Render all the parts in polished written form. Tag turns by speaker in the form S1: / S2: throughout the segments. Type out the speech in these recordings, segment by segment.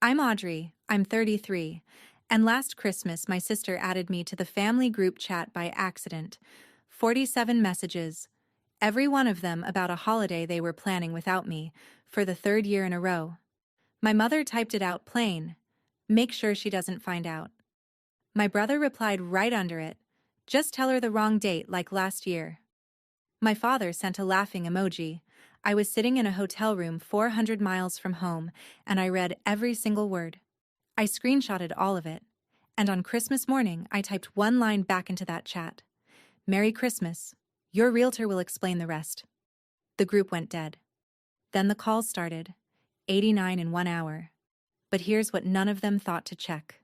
S1: I'm Audrey, I'm 33, and last Christmas my sister added me to the family group chat by accident. 47 messages, every one of them about a holiday they were planning without me, for the third year in a row. My mother typed it out plain. Make sure she doesn't find out. My brother replied right under it. Just tell her the wrong date like last year. My father sent a laughing emoji. I was sitting in a hotel room 400 miles from home, and I read every single word. I screenshotted all of it, and on Christmas morning I typed one line back into that chat. Merry Christmas. Your realtor will explain the rest. The group went dead. Then the calls started. 89 in 1 hour. But here's what none of them thought to check.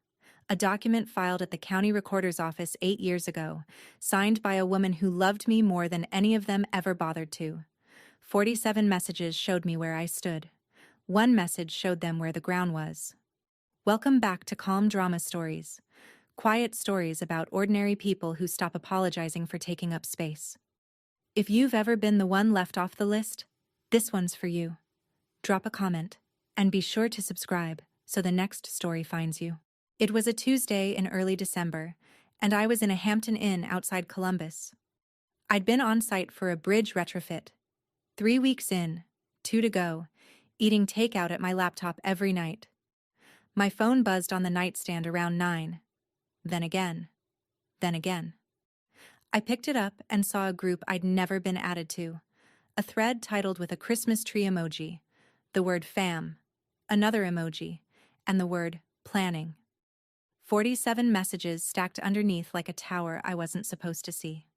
S1: A document filed at the county recorder's office 8 years ago, signed by a woman who loved me more than any of them ever bothered to. 47 messages showed me where I stood. One message showed them where the ground was. Welcome back to Calm Drama Stories. Quiet stories about ordinary people who stop apologizing for taking up space. If you've ever been the one left off the list, this one's for you. Drop a comment, and be sure to subscribe so the next story finds you. It was a Tuesday in early December, and I was in a Hampton Inn outside Columbus. I'd been on site for a bridge retrofit. 3 weeks in, 2 to go, eating takeout at my laptop every night. My phone buzzed on the nightstand around 9. Then again. Then again. I picked it up and saw a group I'd never been added to. A thread titled with a Christmas tree emoji, the word fam, another emoji, and the word planning. 47 messages stacked underneath like a tower I wasn't supposed to see.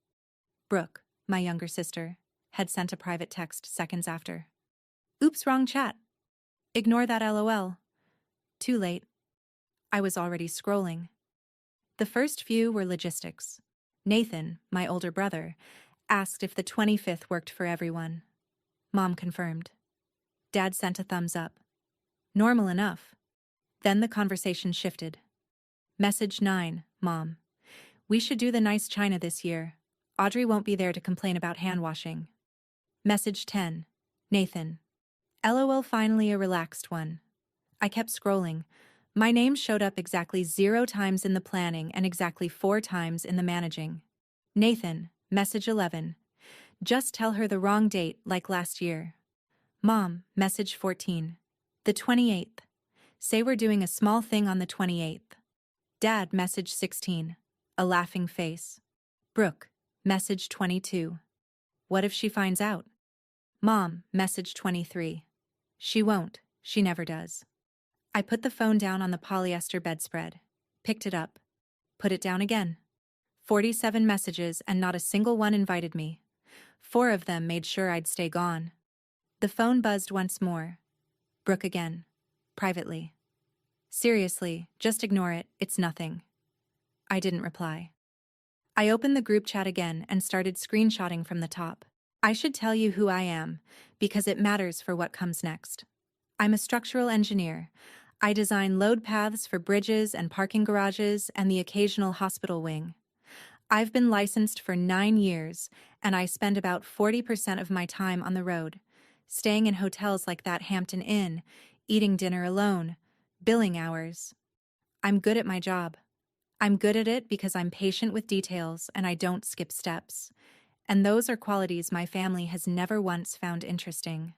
S1: Brooke, my younger sister, had sent a private text seconds after. Oops, wrong chat. Ignore that LOL. Too late. I was already scrolling. The first few were logistics. Nathan, my older brother, asked if the 25th worked for everyone. Mom confirmed. Dad sent a thumbs up. Normal enough. Then the conversation shifted. Message 9, Mom. We should do the nice china this year. Audrey won't be there to complain about hand washing. Message 10, Nathan. LOL, finally a relaxed one. I kept scrolling. My name showed up exactly 0 times in the planning and exactly 4 times in the managing. Nathan, message 11. Just tell her the wrong date like last year. Mom, message 14. The 28th. Say we're doing a small thing on the 28th. Dad, message 16. A laughing face. Brooke, message 22. What if she finds out? Mom, message 23. She won't, she never does. I put the phone down on the polyester bedspread, picked it up, put it down again. 47 messages and not a single one invited me. 4 of them made sure I'd stay gone. The phone buzzed once more. Brooke again, privately. Seriously, just ignore it, it's nothing. I didn't reply. I opened the group chat again and started screenshotting from the top. I should tell you who I am, because it matters for what comes next. I'm a structural engineer. I design load paths for bridges and parking garages and the occasional hospital wing. I've been licensed for 9 years, and I spend about 40% of my time on the road, staying in hotels like that Hampton Inn, eating dinner alone, billing hours. I'm good at my job. I'm good at it because I'm patient with details and I don't skip steps. And those are qualities my family has never once found interesting.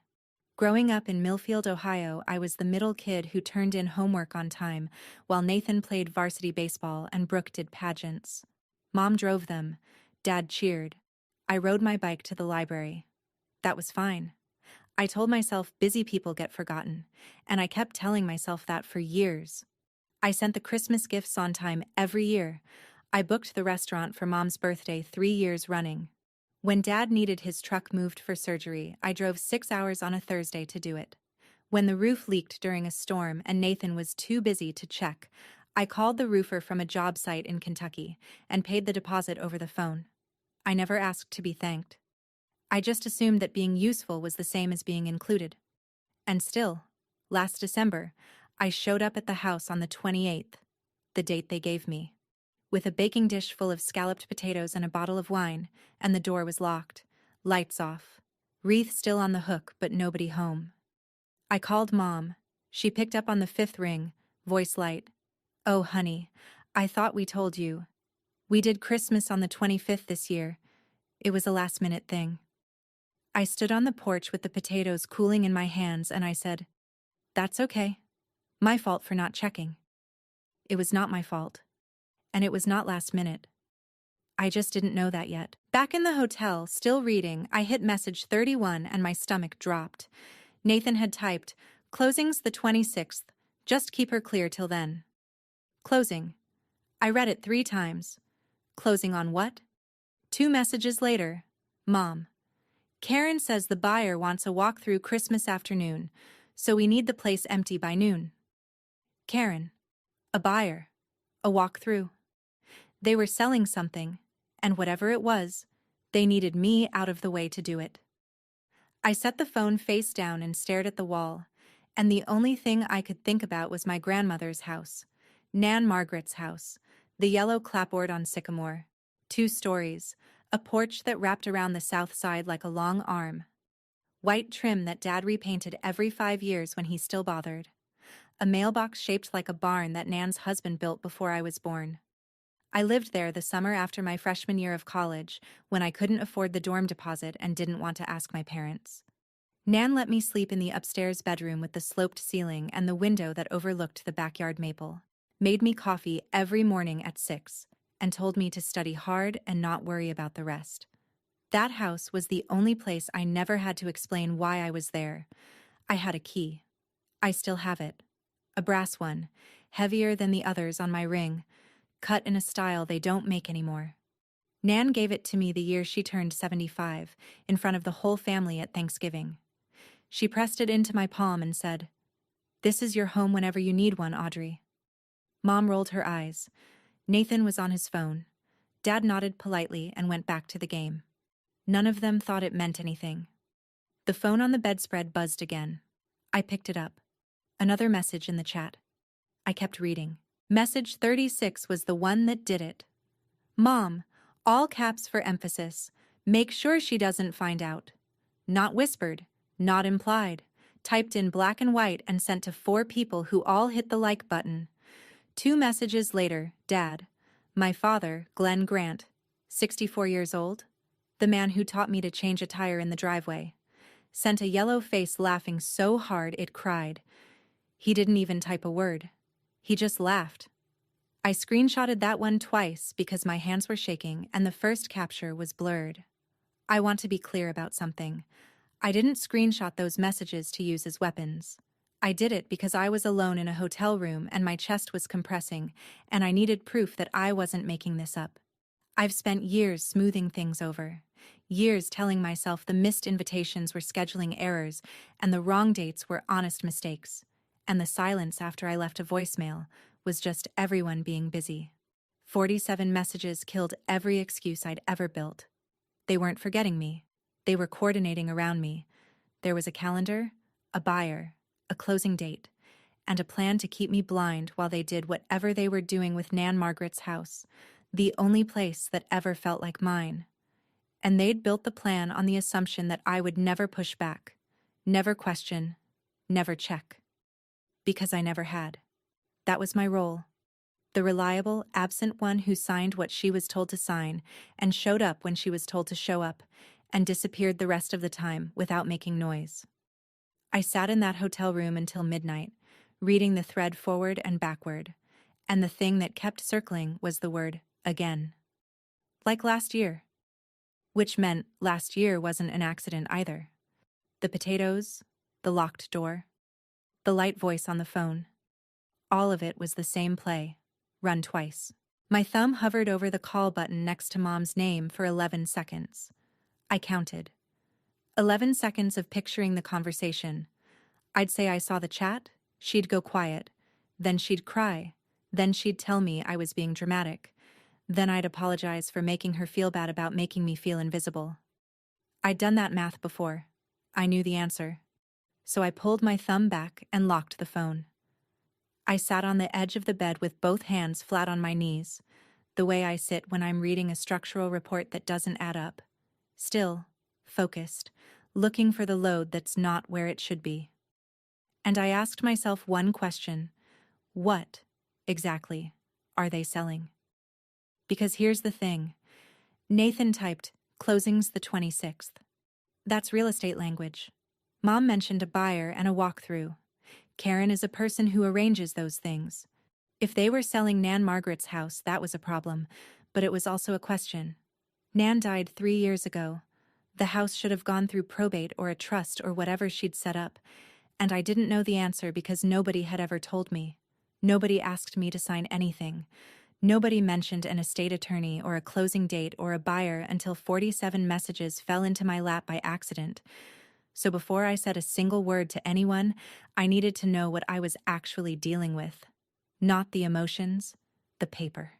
S1: Growing up in Millfield, Ohio, I was the middle kid who turned in homework on time, while Nathan played varsity baseball and Brooke did pageants. Mom drove them. Dad cheered. I rode my bike to the library. That was fine. I told myself busy people get forgotten, and I kept telling myself that for years. I sent the Christmas gifts on time every year. I booked the restaurant for Mom's birthday 3 years running. When Dad needed his truck moved for surgery, I drove 6 hours on a Thursday to do it. When the roof leaked during a storm and Nathan was too busy to check, I called the roofer from a job site in Kentucky and paid the deposit over the phone. I never asked to be thanked. I just assumed that being useful was the same as being included. And still, last December, I showed up at the house on the 28th, the date they gave me, with a baking dish full of scalloped potatoes and a bottle of wine, and the door was locked, lights off, wreath still on the hook but nobody home. I called Mom. She picked up on the fifth ring, voice light. "Oh, honey, I thought we told you. We did Christmas on the 25th this year. It was a last-minute thing." I stood on the porch with the potatoes cooling in my hands and I said, "That's okay. My fault for not checking." It was not my fault. And it was not last minute. I just didn't know that yet. Back in the hotel, still reading, I hit message 31 and my stomach dropped. Nathan had typed, "Closing's the 26th. Just keep her clear till then." Closing. I read it 3 times. Closing on what? 2 messages later. Mom. Karen says the buyer wants a walkthrough Christmas afternoon, so we need the place empty by noon. Karen. A buyer. A walkthrough. They were selling something, and whatever it was, they needed me out of the way to do it. I set the phone face down and stared at the wall, and the only thing I could think about was my grandmother's house, Nan Margaret's house, the yellow clapboard on Sycamore, 2 stories, a porch that wrapped around the south side like a long arm, white trim that Dad repainted every 5 years when he still bothered, a mailbox shaped like a barn that Nan's husband built before I was born. I lived there the summer after my freshman year of college, when I couldn't afford the dorm deposit and didn't want to ask my parents. Nan let me sleep in the upstairs bedroom with the sloped ceiling and the window that overlooked the backyard maple, made me coffee every morning at 6, and told me to study hard and not worry about the rest. That house was the only place I never had to explain why I was there. I had a key. I still have it. A brass one, heavier than the others on my ring, cut in a style they don't make anymore. Nan gave it to me the year she turned 75, in front of the whole family at Thanksgiving. She pressed it into my palm and said, "This is your home whenever you need one, Audrey." Mom rolled her eyes. Nathan was on his phone. Dad nodded politely and went back to the game. None of them thought it meant anything. The phone on the bedspread buzzed again. I picked it up. Another message in the chat. I kept reading. Message 36 was the one that did it. "Mom, all caps for emphasis. Make sure she doesn't find out." Not whispered, not implied. Typed in black and white and sent to 4 people who all hit the like button. 2 messages later, Dad. My father, Glenn Grant, 64 years old, the man who taught me to change a tire in the driveway, sent a yellow face laughing so hard it cried. He didn't even type a word. He just laughed. I screenshotted that one twice because my hands were shaking and the first capture was blurred. I want to be clear about something. I didn't screenshot those messages to use as weapons. I did it because I was alone in a hotel room and my chest was compressing, and I needed proof that I wasn't making this up. I've spent years smoothing things over, years telling myself the missed invitations were scheduling errors and the wrong dates were honest mistakes. And the silence after I left a voicemail was just everyone being busy. 47 messages killed every excuse I'd ever built. They weren't forgetting me. They were coordinating around me. There was a calendar, a buyer, a closing date, and a plan to keep me blind while they did whatever they were doing with Nan Margaret's house, the only place that ever felt like mine. And they'd built the plan on the assumption that I would never push back, never question, never check. Because I never had. That was my role. The reliable, absent one who signed what she was told to sign and showed up when she was told to show up and disappeared the rest of the time without making noise. I sat in that hotel room until midnight, reading the thread forward and backward, and the thing that kept circling was the word again. Like last year. Which meant last year wasn't an accident either. The potatoes, the locked door, the light voice on the phone. All of it was the same play, run twice. My thumb hovered over the call button next to Mom's name for 11 seconds. I counted. 11 seconds of picturing the conversation. I'd say I saw the chat, she'd go quiet, then she'd cry, then she'd tell me I was being dramatic, then I'd apologize for making her feel bad about making me feel invisible. I'd done that math before. I knew the answer. So I pulled my thumb back and locked the phone. I sat on the edge of the bed with both hands flat on my knees, the way I sit when I'm reading a structural report that doesn't add up. Still, focused, looking for the load that's not where it should be. And I asked myself one question: what, exactly, are they selling? Because here's the thing. Nathan typed, "Closings the 26th." That's real estate language. Mom mentioned a buyer and a walkthrough. Karen is a person who arranges those things. If they were selling Nan Margaret's house, that was a problem, but it was also a question. Nan died 3 years ago. The house should have gone through probate or a trust or whatever she'd set up, and I didn't know the answer because nobody had ever told me. Nobody asked me to sign anything. Nobody mentioned an estate attorney or a closing date or a buyer until 47 messages fell into my lap by accident. So before I said a single word to anyone, I needed to know what I was actually dealing with. Not the emotions, the paper.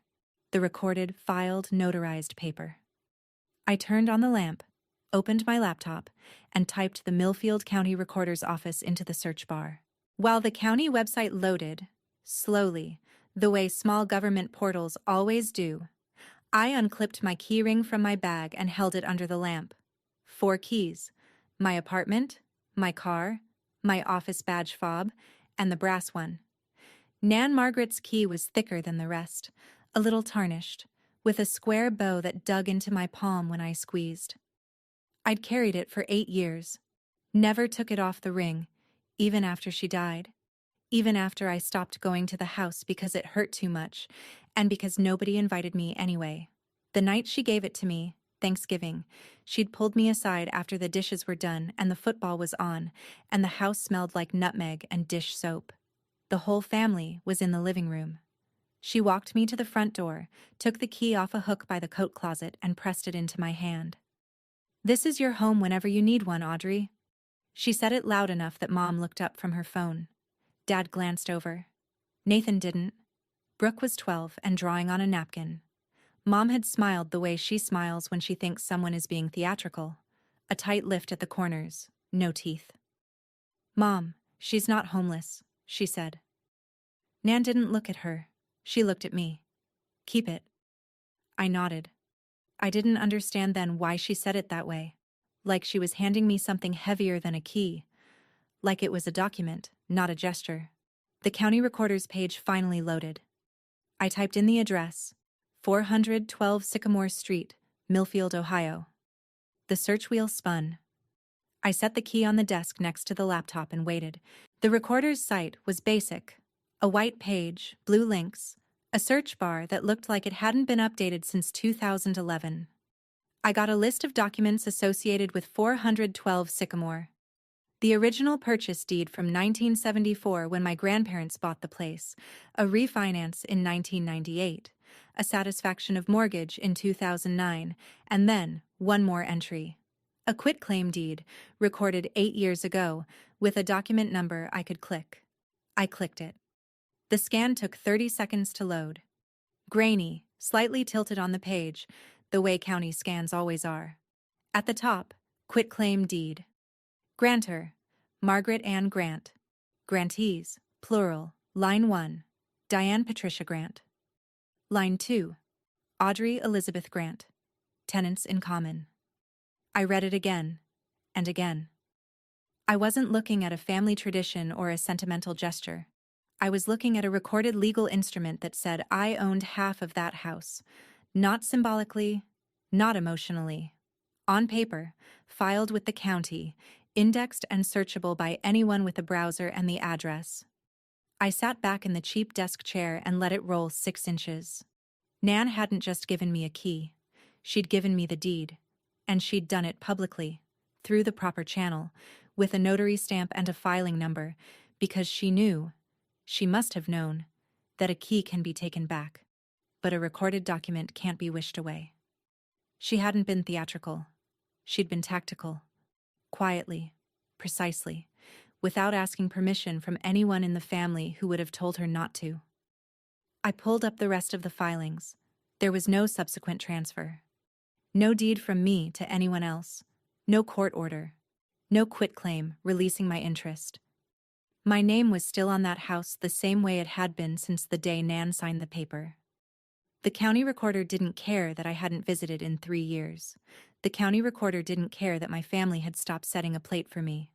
S1: The recorded, filed, notarized paper. I turned on the lamp, opened my laptop, and typed the Millfield County Recorder's Office into the search bar. While the county website loaded, slowly, the way small government portals always do, I unclipped my keyring from my bag and held it under the lamp. 4 keys: my apartment, my car, my office badge fob, and the brass one. Nan Margaret's key was thicker than the rest, a little tarnished, with a square bow that dug into my palm when I squeezed. I'd carried it for 8 years. Never took it off the ring, even after she died. Even after I stopped going to the house because it hurt too much, and because nobody invited me anyway. The night she gave it to me, Thanksgiving, she'd pulled me aside after the dishes were done and the football was on, and the house smelled like nutmeg and dish soap. The whole family was in the living room. She walked me to the front door, took the key off a hook by the coat closet, and pressed it into my hand. "This is your home whenever you need one, Audrey." She said it loud enough that Mom looked up from her phone. Dad glanced over. Nathan didn't. Brooke was 12 and drawing on a napkin. Mom had smiled the way she smiles when she thinks someone is being theatrical. A tight lift at the corners, no teeth. "Mom, she's not homeless," she said. Nan didn't look at her. She looked at me. "Keep it." I nodded. I didn't understand then why she said it that way. Like she was handing me something heavier than a key. Like it was a document, not a gesture. The county recorder's page finally loaded. I typed in the address, 412 Sycamore Street, Millfield, Ohio. The search wheel spun. I set the key on the desk next to the laptop and waited. The recorder's site was basic. A white page, blue links, a search bar that looked like it hadn't been updated since 2011. I got a list of documents associated with 412 Sycamore. The original purchase deed from 1974 when my grandparents bought the place, a refinance in 1998, a satisfaction of mortgage in 2009, and then one more entry. A quitclaim deed, recorded 8 years ago, with a document number I could click. I clicked it. The scan took 30 seconds to load. Grainy, slightly tilted on the page, the way county scans always are. At the top, quitclaim deed. Grantor, Margaret Ann Grant. Grantees, plural, line 1, Diane Patricia Grant. Line 2, Audrey Elizabeth Grant. Tenants in common. I read it again, and again. I wasn't looking at a family tradition or a sentimental gesture. I was looking at a recorded legal instrument that said I owned half of that house. Not symbolically, not emotionally. On paper, filed with the county, indexed and searchable by anyone with a browser and the address. I sat back in the cheap desk chair and let it roll 6 inches. Nan hadn't just given me a key. She'd given me the deed. And she'd done it publicly, through the proper channel, with a notary stamp and a filing number, because she knew, she must have known, that a key can be taken back, but a recorded document can't be wished away. She hadn't been theatrical. She'd been tactical. Quietly, precisely, without asking permission from anyone in the family who would have told her not to. I pulled up the rest of the filings. There was no subsequent transfer. No deed from me to anyone else. No court order. No quitclaim releasing my interest. My name was still on that house the same way it had been since the day Nan signed the paper. The county recorder didn't care that I hadn't visited in 3 years. The county recorder didn't care that my family had stopped setting a plate for me.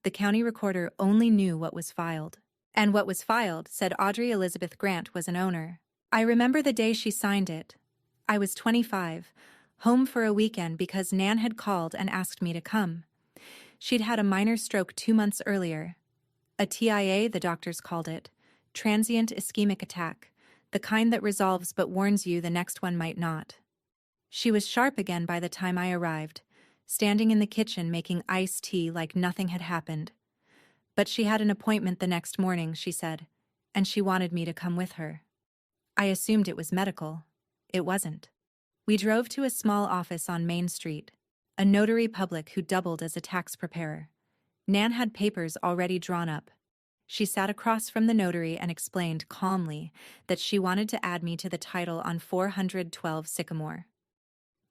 S1: The county recorder only knew what was filed. And what was filed said Audrey Elizabeth Grant was an owner. I remember the day she signed it. I was 25, home for a weekend because Nan had called and asked me to come. She'd had a minor stroke 2 months earlier. A TIA, the doctors called it. Transient ischemic attack, the kind that resolves but warns you the next one might not. She was sharp again by the time I arrived, standing in the kitchen making iced tea like nothing had happened. But she had an appointment the next morning, she said, and she wanted me to come with her. I assumed it was medical. It wasn't. We drove to a small office on Main Street, a notary public who doubled as a tax preparer. Nan had papers already drawn up. She sat across from the notary and explained calmly that she wanted to add me to the title on 412 Sycamore.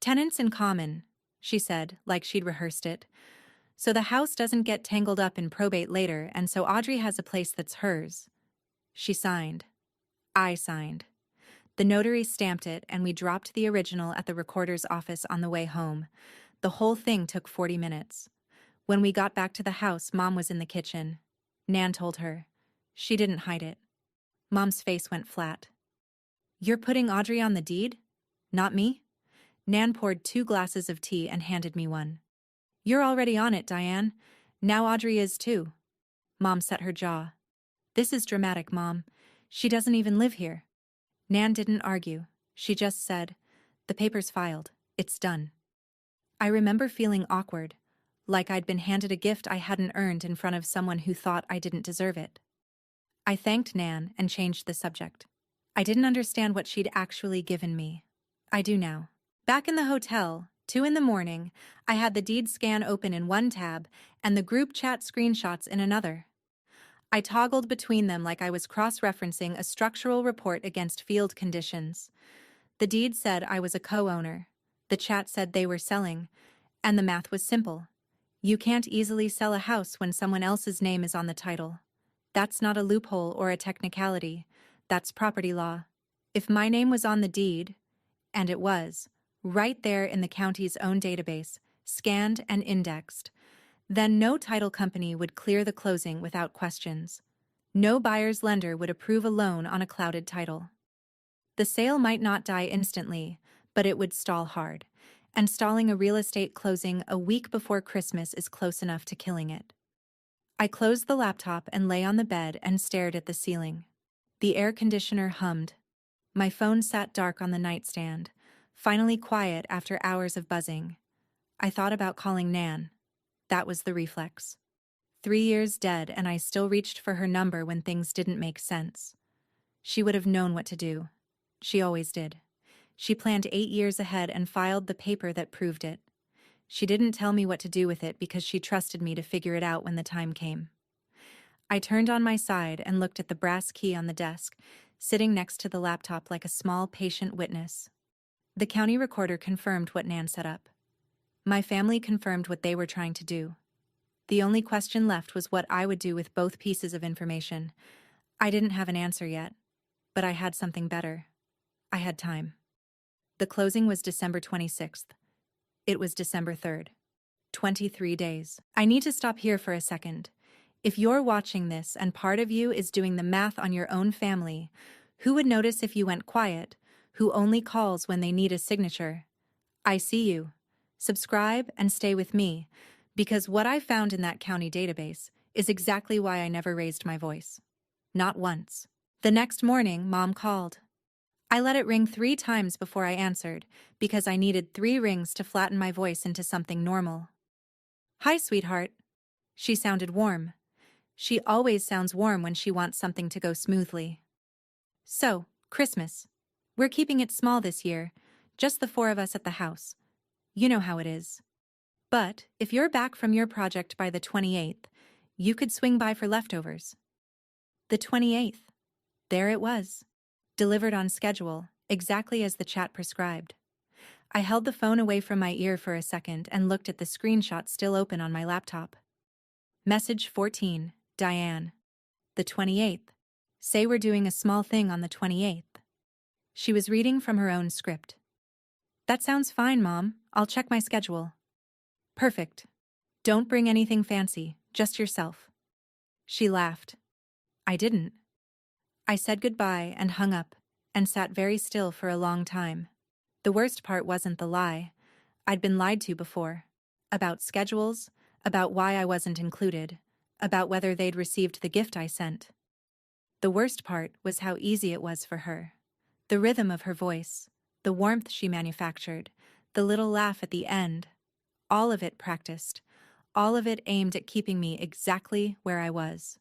S1: Tenants in common, she said, like she'd rehearsed it. So the house doesn't get tangled up in probate later, and so Audrey has a place that's hers. She signed. I signed. The notary stamped it, and we dropped the original at the recorder's office on the way home. The whole thing took 40 minutes. When we got back to the house, Mom was in the kitchen. Nan told her. She didn't hide it. Mom's face went flat. You're putting Audrey on the deed? Not me? Nan poured 2 glasses of tea and handed me one. You're already on it, Diane. Now Audrey is too. Mom set her jaw. This is dramatic, Mom. She doesn't even live here. Nan didn't argue. She just said, the paper's filed. It's done. I remember feeling awkward, like I'd been handed a gift I hadn't earned in front of someone who thought I didn't deserve it. I thanked Nan and changed the subject. I didn't understand what she'd actually given me. I do now. Back in the hotel, 2 in the morning, I had the deed scan open in one tab and the group chat screenshots in another. I toggled between them like I was cross-referencing a structural report against field conditions. The deed said I was a co-owner. The chat said they were selling, and the math was simple. You can't easily sell a house when someone else's name is on the title. That's not a loophole or a technicality. That's property law. If my name was on the deed, and it was, right there in the county's own database, scanned and indexed, then no title company would clear the closing without questions. No buyer's lender would approve a loan on a clouded title. The sale might not die instantly, but it would stall hard, and stalling a real estate closing a week before Christmas is close enough to killing it. I closed the laptop and lay on the bed and stared at the ceiling. The air conditioner hummed. My phone sat dark on the nightstand, finally quiet after hours of buzzing. I thought about calling Nan. That was the reflex. 3 years dead, and I still reached for her number when things didn't make sense. She would have known what to do. She always did. She planned 8 years ahead and filed the paper that proved it. She didn't tell me what to do with it because she trusted me to figure it out when the time came. I turned on my side and looked at the brass key on the desk, sitting next to the laptop like a small, patient witness. The county recorder confirmed what Nan set up. My family confirmed what they were trying to do. The only question left was what I would do with both pieces of information. I didn't have an answer yet, but I had something better. I had time. The closing was December 26th. It was December 3rd. 23 days. I need to stop here for a second. If you're watching this and part of you is doing the math on your own family, who would notice if you went quiet? Who only calls when they need a signature? I see you. Subscribe and stay with me, because what I found in that county database is exactly why I never raised my voice. Not once. The next morning, Mom called. I let it ring 3 times before I answered, because I needed 3 rings to flatten my voice into something normal. Hi, sweetheart. She sounded warm. She always sounds warm when she wants something to go smoothly. So, Christmas. We're keeping it small this year, just the 4 of us at the house. You know how it is. But if you're back from your project by the 28th, you could swing by for leftovers. The 28th. There it was. Delivered on schedule, exactly as the chat prescribed. I held the phone away from my ear for a second and looked at the screenshot still open on my laptop. Message 14, Diane. The 28th. Say we're doing a small thing on the 28th. She was reading from her own script. That sounds fine, Mom. I'll check my schedule. Perfect. Don't bring anything fancy, Just yourself." She laughed. I didn't. I said goodbye and hung up, and sat very still for a long time. The worst part wasn't the lie. I'd been lied to before. About schedules, about why I wasn't included, about whether they'd received the gift I sent. The worst part was how easy it was for her. The rhythm of her voice, the warmth she manufactured, the little laugh at the end. All of it practiced, all of it aimed at keeping me exactly where I was.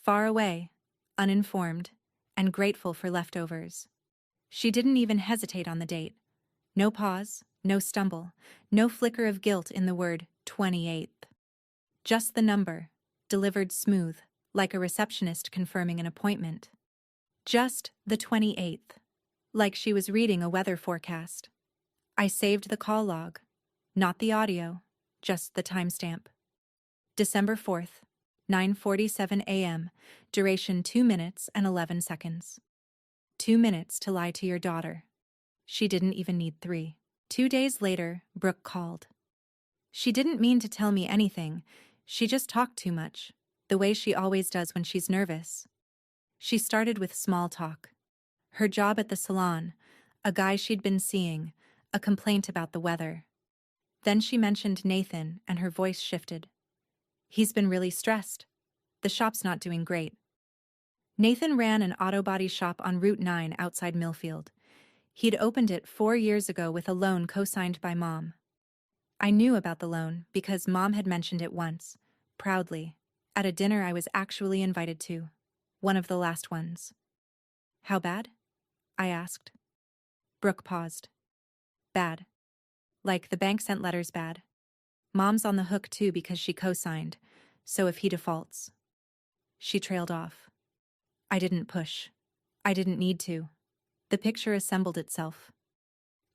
S1: Far away, uninformed, and grateful for leftovers. She didn't even hesitate on the date. No pause, no stumble, no flicker of guilt in the word 28th. Just the number, delivered smooth, like a receptionist confirming an appointment. Just the 28th, like she was reading a weather forecast. I saved the call log, not the audio, just the timestamp. December 4th, 9:47 a.m., duration 2 minutes and 11 seconds. 2 minutes to lie to your daughter. She didn't even need 3. 2 days later, Brooke called. She didn't mean to tell me anything, she just talked too much, the way she always does when she's nervous. She started with small talk. Her job at the salon, a guy she'd been seeing, a complaint about the weather. Then she mentioned Nathan, and her voice shifted. He's been really stressed. The shop's not doing great. Nathan ran an auto body shop on Route 9 outside Millfield. He'd opened it 4 years ago with a loan co-signed by Mom. I knew about the loan because Mom had mentioned it once, proudly, at a dinner I was actually invited to, one of the last ones. How bad? I asked. Brooke paused. Bad. Like the bank sent letters bad. Mom's on the hook too because she co-signed, so if he defaults. She trailed off. I didn't push. I didn't need to. The picture assembled itself.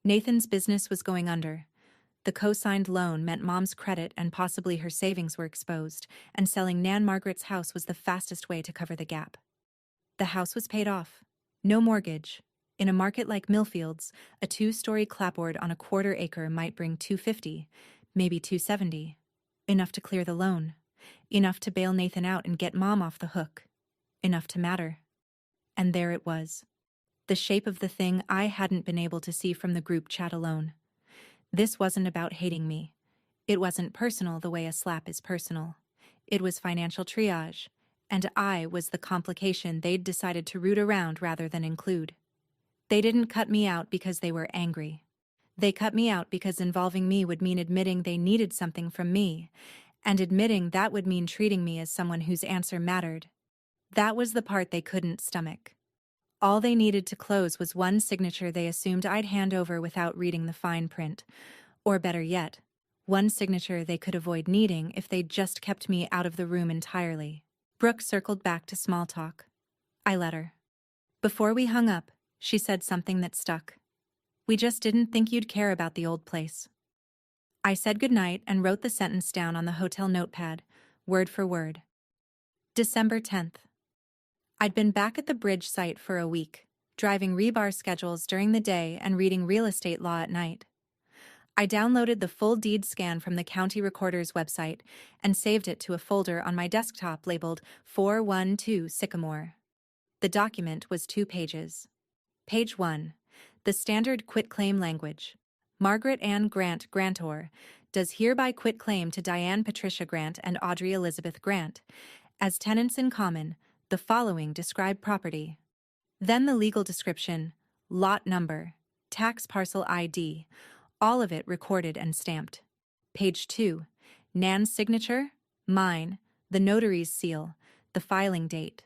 S1: Nathan's business was going under. The co-signed loan meant Mom's credit and possibly her savings were exposed, and selling Nan Margaret's house was the fastest way to cover the gap. The house was paid off. No mortgage. In a market like Millfield's, a 2-story clapboard on a quarter-acre might bring $250, maybe $270. Enough to clear the loan. Enough to bail Nathan out and get Mom off the hook. Enough to matter. And there it was. The shape of the thing I hadn't been able to see from the group chat alone. This wasn't about hating me. It wasn't personal the way a slap is personal. It was financial triage, and I was the complication they'd decided to root around rather than include. They didn't cut me out because they were angry. They cut me out because involving me would mean admitting they needed something from me, and admitting that would mean treating me as someone whose answer mattered. That was the part they couldn't stomach. All they needed to close was one signature they assumed I'd hand over without reading the fine print. Or better yet, one signature they could avoid needing if they'd just kept me out of the room entirely. Brooke circled back to small talk. I let her. Before we hung up, she said something that stuck. We just didn't think you'd care about the old place. I said goodnight and wrote the sentence down on the hotel notepad, word for word. December 10th. I'd been back at the bridge site for a week, driving rebar schedules during the day and reading real estate law at night. I downloaded the full deed scan from the county recorder's website and saved it to a folder on my desktop labeled 412 Sycamore. The document was 2 pages. Page 1. The standard quitclaim language. Margaret Ann Grant, grantor, does hereby quitclaim to Diane Patricia Grant and Audrey Elizabeth Grant, as tenants in common, the following described property. Then the legal description, lot number, tax parcel ID, all of it recorded and stamped. Page 2. Nan's signature, mine, the notary's seal, the filing date.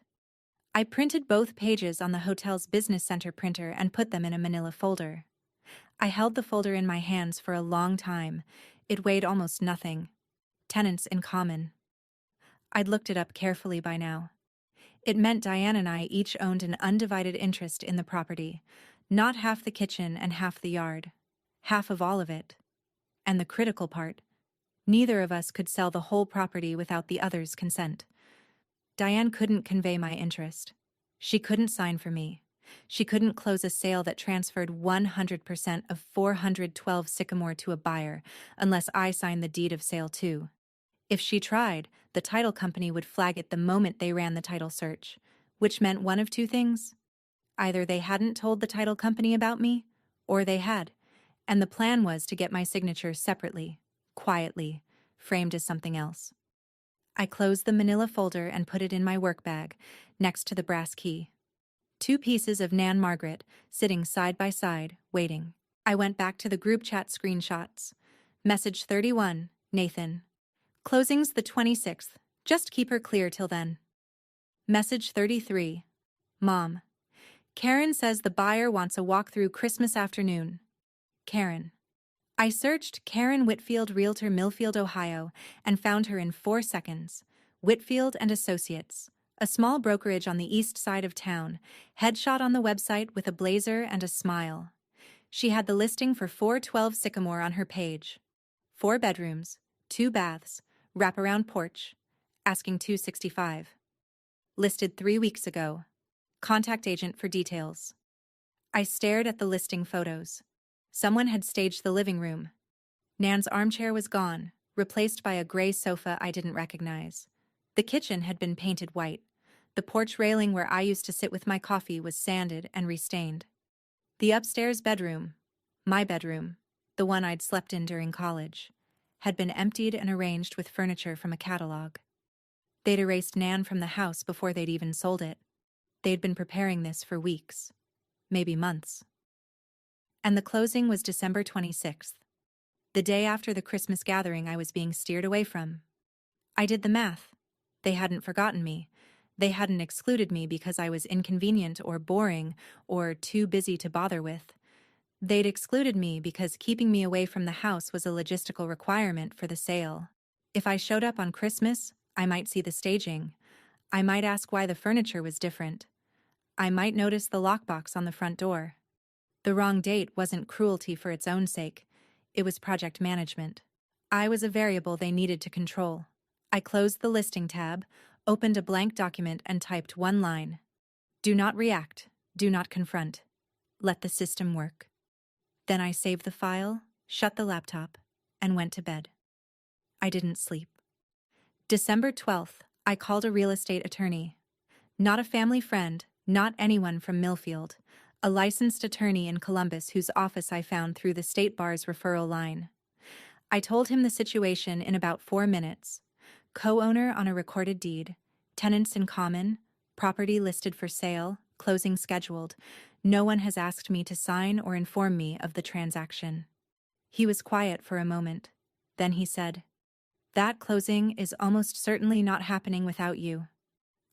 S1: I printed both pages on the hotel's business center printer and put them in a manila folder. I held the folder in my hands for a long time. It weighed almost nothing. Tenants in common. I'd looked it up carefully by now. It meant Diane and I each owned an undivided interest in the property, not half the kitchen and half the yard, half of all of it. And the critical part, neither of us could sell the whole property without the other's consent. Diane couldn't convey my interest. She couldn't sign for me. She couldn't close a sale that transferred 100% of 412 Sycamore to a buyer unless I signed the deed of sale too. If she tried, the title company would flag it the moment they ran the title search, which meant one of two things. Either they hadn't told the title company about me, or they had, and the plan was to get my signature separately, quietly, framed as something else. I closed the manila folder and put it in my work bag, next to the brass key. 2 pieces of Nan Margaret, sitting side by side, waiting. I went back to the group chat screenshots. Message 31, Nathan. Closing's the 26th. Just keep her clear till then. Message 33. Mom. Karen says the buyer wants a walkthrough Christmas afternoon. Karen. I searched Karen Whitfield Realtor Millfield, Ohio, and found her in 4 seconds. Whitfield and Associates, a small brokerage on the east side of town, headshot on the website with a blazer and a smile. She had the listing for 412 Sycamore on her page. 4 bedrooms, 2 baths, wraparound porch, asking $265. Listed 3 weeks ago. Contact agent for details. I stared at the listing photos. Someone had staged the living room. Nan's armchair was gone, replaced by a gray sofa I didn't recognize. The kitchen had been painted white. The porch railing where I used to sit with my coffee was sanded and restained. The upstairs bedroom, my bedroom, the one I'd slept in during college, had been emptied and arranged with furniture from a catalog. They'd erased Nan from the house before they'd even sold it. They'd been preparing this for weeks, maybe months. And the closing was December 26th, the day after the Christmas gathering I was being steered away from. I did the math. They hadn't forgotten me. They hadn't excluded me because I was inconvenient or boring or too busy to bother with. They'd excluded me because keeping me away from the house was a logistical requirement for the sale. If I showed up on Christmas, I might see the staging. I might ask why the furniture was different. I might notice the lockbox on the front door. The wrong date wasn't cruelty for its own sake. It was project management. I was a variable they needed to control. I closed the listing tab, opened a blank document and typed 1 line. Do not react. Do not confront. Let the system work. Then I saved the file, shut the laptop, and went to bed. I didn't sleep. December 12th, I called a real estate attorney. Not a family friend, not anyone from Millfield. A licensed attorney in Columbus whose office I found through the state bar's referral line. I told him the situation in about 4 minutes. Co-owner on a recorded deed, tenants in common, property listed for sale, closing scheduled. No one has asked me to sign or inform me of the transaction. He was quiet for a moment. Then he said, "That closing is almost certainly not happening without you."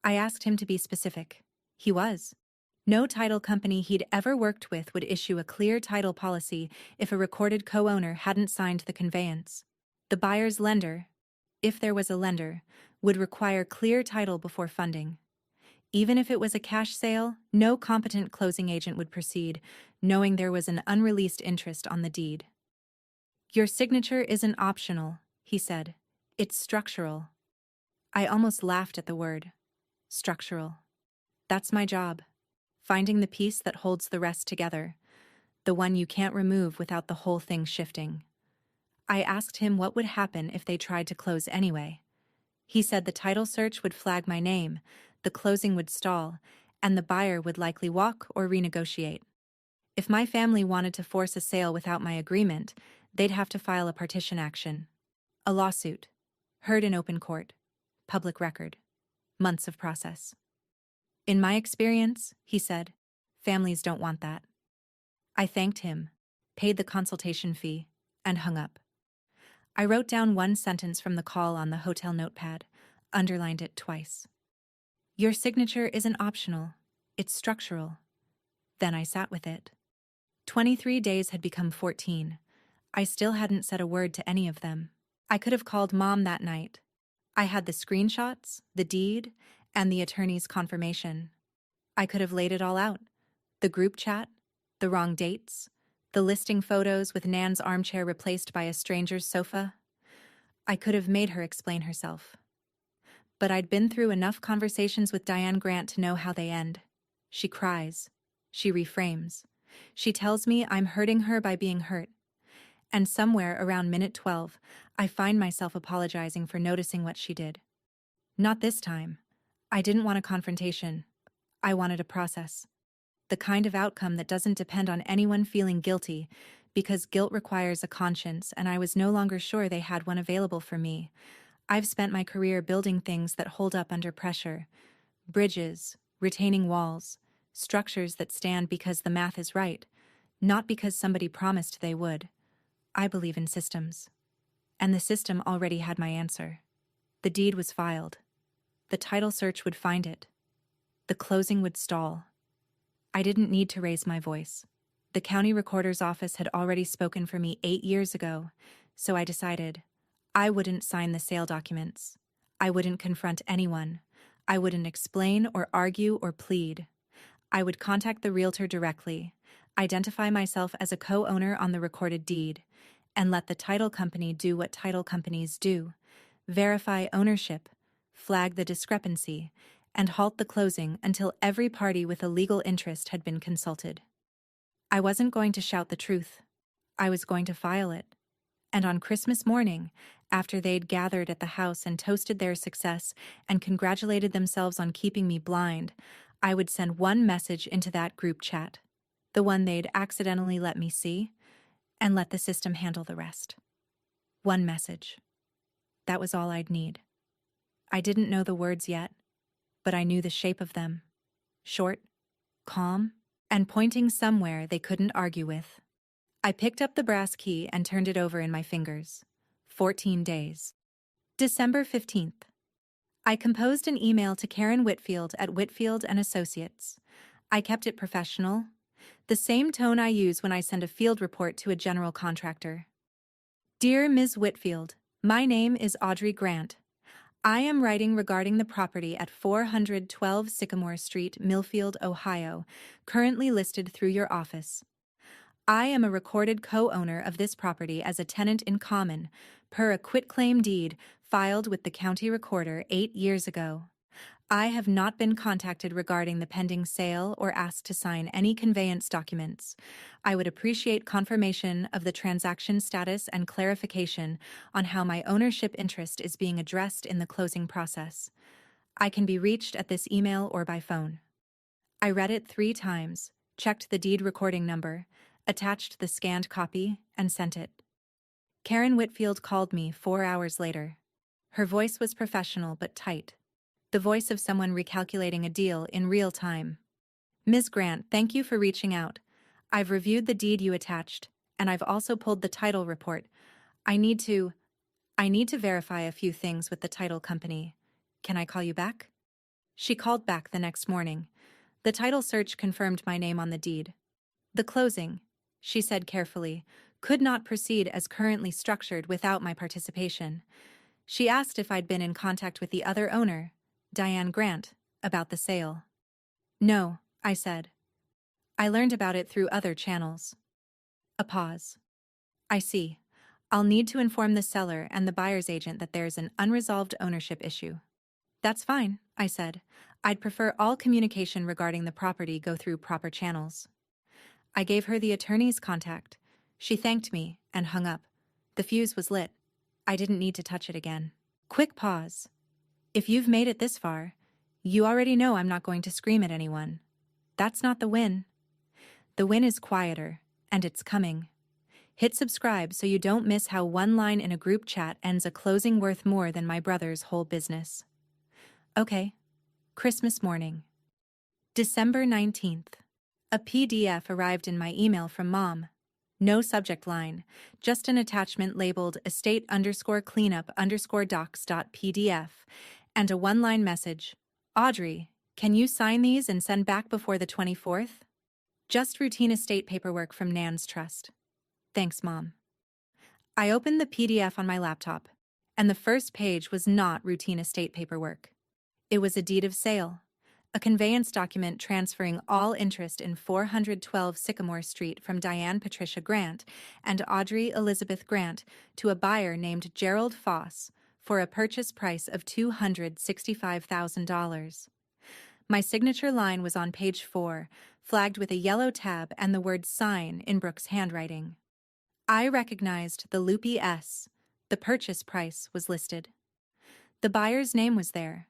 S1: I asked him to be specific. He was. No title company he'd ever worked with would issue a clear title policy if a recorded co-owner hadn't signed the conveyance. The buyer's lender, if there was a lender, would require clear title before funding. Even if it was a cash sale, no competent closing agent would proceed, knowing there was an unreleased interest on the deed. Your signature isn't optional, he said. It's structural. I almost laughed at the word. Structural. That's my job. Finding the piece that holds the rest together, the one you can't remove without the whole thing shifting. I asked him what would happen if they tried to close anyway. He said the title search would flag my name, the closing would stall, and the buyer would likely walk or renegotiate. If my family wanted to force a sale without my agreement, they'd have to file a partition action. A lawsuit. Heard in open court. Public record. Months of process. In my experience, he said, families don't want that. I thanked him, paid the consultation fee, and hung up. I wrote down 1 sentence from the call on the hotel notepad, underlined it twice. Your signature isn't optional, it's structural. Then I sat with it. 23 days had become 14. I still hadn't said a word to any of them. I could have called Mom that night. I had the screenshots, the deed, and the attorney's confirmation. I could have laid it all out. The group chat, the wrong dates, the listing photos with Nan's armchair replaced by a stranger's sofa. I could have made her explain herself. But I'd been through enough conversations with Diane Grant to know how they end. She cries. She reframes. She tells me I'm hurting her by being hurt. And somewhere around minute 12, I find myself apologizing for noticing what she did. Not this time. I didn't want a confrontation. I wanted a process. The kind of outcome that doesn't depend on anyone feeling guilty, because guilt requires a conscience, and I was no longer sure they had one available for me. I've spent my career building things that hold up under pressure: bridges, retaining walls, structures that stand because the math is right, not because somebody promised they would. I believe in systems. And the system already had my answer. The deed was filed. The title search would find it. The closing would stall. I didn't need to raise my voice. The county recorder's office had already spoken for me 8 years ago, so I decided I wouldn't sign the sale documents. I wouldn't confront anyone. I wouldn't explain or argue or plead. I would contact the realtor directly, identify myself as a co-owner on the recorded deed, and let the title company do what title companies do: verify ownership, flag the discrepancy, and halt the closing until every party with a legal interest had been consulted. I wasn't going to shout the truth. I was going to file it. And on Christmas morning, after they'd gathered at the house and toasted their success and congratulated themselves on keeping me blind, I would send one message into that group chat, the one they'd accidentally let me see, and let the system handle the rest. One message. That was all I'd need. I didn't know the words yet, but I knew the shape of them: short, calm, and pointing somewhere they couldn't argue with. I picked up the brass key and turned it over in my fingers. 14 days. December 15th. I composed an email to Karen Whitfield at Whitfield & Associates. I kept it professional, the same tone I use when I send a field report to a general contractor. Dear Ms. Whitfield, my name is Audrey Grant. I am writing regarding the property at 412 Sycamore Street, Millfield, Ohio, currently listed through your office. I am a recorded co-owner of this property as a tenant in common, per a quitclaim deed filed with the county recorder 8 years ago. I have not been contacted regarding the pending sale or asked to sign any conveyance documents. I would appreciate confirmation of the transaction status and clarification on how my ownership interest is being addressed in the closing process. I can be reached at this email or by phone. I read it 3 times, checked the deed recording number, attached the scanned copy, and sent it. Karen Whitfield called me 4 hours later. Her voice was professional but tight. The voice of someone recalculating a deal in real time. Ms. Grant, thank you for reaching out. I've reviewed the deed you attached, and I've also pulled the title report. I need to verify a few things with the title company. Can I call you back? She called back the next morning. The title search confirmed my name on the deed. The closing, she said carefully, could not proceed as currently structured without my participation. She asked if I'd been in contact with the other owner, Diane Grant, about the sale. No, I said. I learned about it through other channels. A pause. I see. I'll need to inform the seller and the buyer's agent that there's an unresolved ownership issue. That's fine, I said. I'd prefer all communication regarding the property go through proper channels. I gave her the attorney's contact. She thanked me and hung up. The fuse was lit. I didn't need to touch it again. Quick pause. If you've made it this far, you already know I'm not going to scream at anyone. That's not the win. The win is quieter, and it's coming. Hit subscribe so you don't miss how one line in a group chat ends a closing worth more than my brother's whole business. Okay. Christmas morning. December 19th. A PDF arrived in my email from Mom. No subject line, just an attachment labeled estate_cleanup_docs.pdf and a one-line message. Audrey, can you sign these and send back before the 24th? Just routine estate paperwork from Nan's Trust. Thanks, Mom. I opened the PDF on my laptop, and the first page was not routine estate paperwork. It was a deed of sale, a conveyance document transferring all interest in 412 Sycamore Street from Diane Patricia Grant and Audrey Elizabeth Grant to a buyer named Gerald Foss for a purchase price of $265,000. My signature line was on page 4, flagged with a yellow tab and the word sign in Brooke's handwriting. I recognized the loopy S. The purchase price was listed. The buyer's name was there.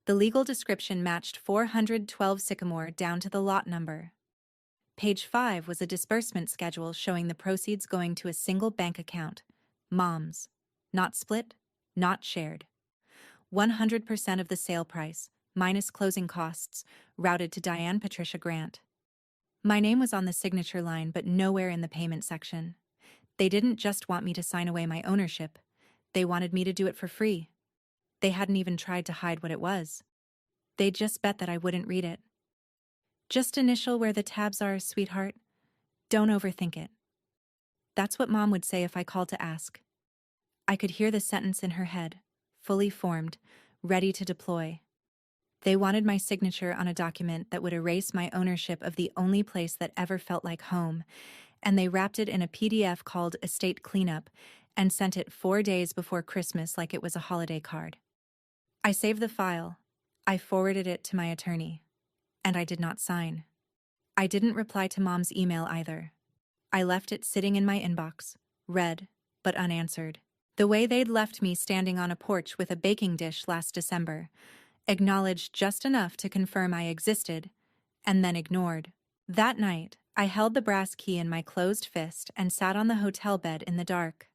S1: The legal description matched 412 Sycamore down to the lot number. Page 5 was a disbursement schedule showing the proceeds going to a single bank account. Mom's. Not split, not shared. 100% of the sale price, minus closing costs, routed to Diane Patricia Grant. My name was on the signature line but nowhere in the payment section. They didn't just want me to sign away my ownership. They wanted me to do it for free. They hadn't even tried to hide what it was. They'd just bet that I wouldn't read it. Just initial where the tabs are, sweetheart. Don't overthink it. That's what Mom would say if I called to ask. I could hear the sentence in her head, fully formed, ready to deploy. They wanted my signature on a document that would erase my ownership of the only place that ever felt like home, and they wrapped it in a PDF called Estate Cleanup and sent it 4 days before Christmas like it was a holiday card. I saved the file. I forwarded it to my attorney. And I did not sign. I didn't reply to Mom's email either. I left it sitting in my inbox, read, but unanswered. The way they'd left me standing on a porch with a baking dish last December, acknowledged just enough to confirm I existed, and then ignored. That night, I held the brass key in my closed fist and sat on the hotel bed in the dark.